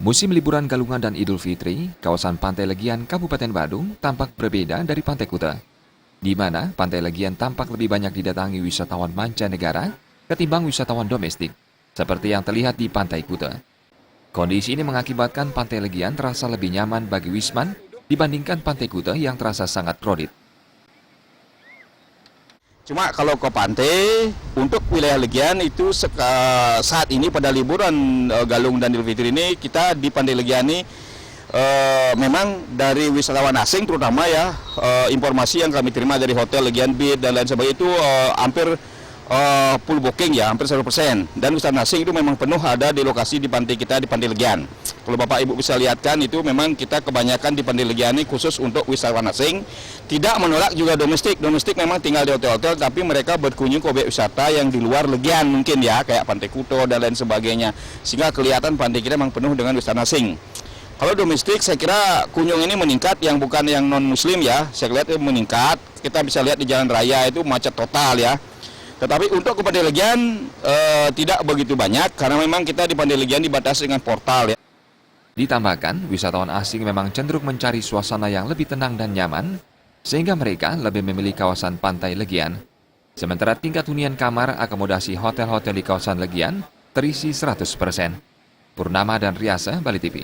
Musim liburan Galungan dan Idul Fitri, kawasan Pantai Legian, Kabupaten Badung tampak berbeda dari Pantai Kuta, di mana Pantai Legian tampak lebih banyak didatangi wisatawan mancanegara ketimbang wisatawan domestik, seperti yang terlihat di Pantai Kuta. Kondisi ini mengakibatkan Pantai Legian terasa lebih nyaman bagi Wisman dibandingkan Pantai Kuta yang terasa sangat kredit. Cuma kalau ke pantai, untuk wilayah Legian itu saat ini pada liburan Galung dan Idul Fitri ini, kita di Pantai Legian ini memang dari wisatawan asing terutama ya, informasi yang kami terima dari Hotel Legian Beach dan lain sebagainya itu hampir full booking ya, hampir 100%. Dan wisatawan asing itu memang penuh ada di lokasi di pantai kita di Pantai Legian. Kalau Bapak Ibu bisa lihatkan itu memang kita kebanyakan di Pantai Legian ini khusus untuk wisatawan asing. Tidak menolak juga domestik. Domestik memang tinggal di hotel-hotel tapi mereka berkunjung ke objek wisata yang di luar Legian mungkin ya, kayak Pantai Kuto dan lain sebagainya. Sehingga kelihatan pantai kita memang penuh dengan wisatawan asing. Kalau domestik saya kira kunjung ini meningkat, yang bukan yang non muslim ya, saya lihat itu meningkat. Kita bisa lihat di jalan raya itu macet total ya. Tetapi untuk ke Pantai Legian tidak begitu banyak karena memang kita di Pantai Legian dibatasi dengan portal ya. Ditambahkan, wisatawan asing memang cenderung mencari suasana yang lebih tenang dan nyaman, sehingga mereka lebih memilih kawasan Pantai Legian. Sementara tingkat hunian kamar akomodasi hotel-hotel di kawasan Legian terisi 100%. Purnama dan Riasa, Bali TV.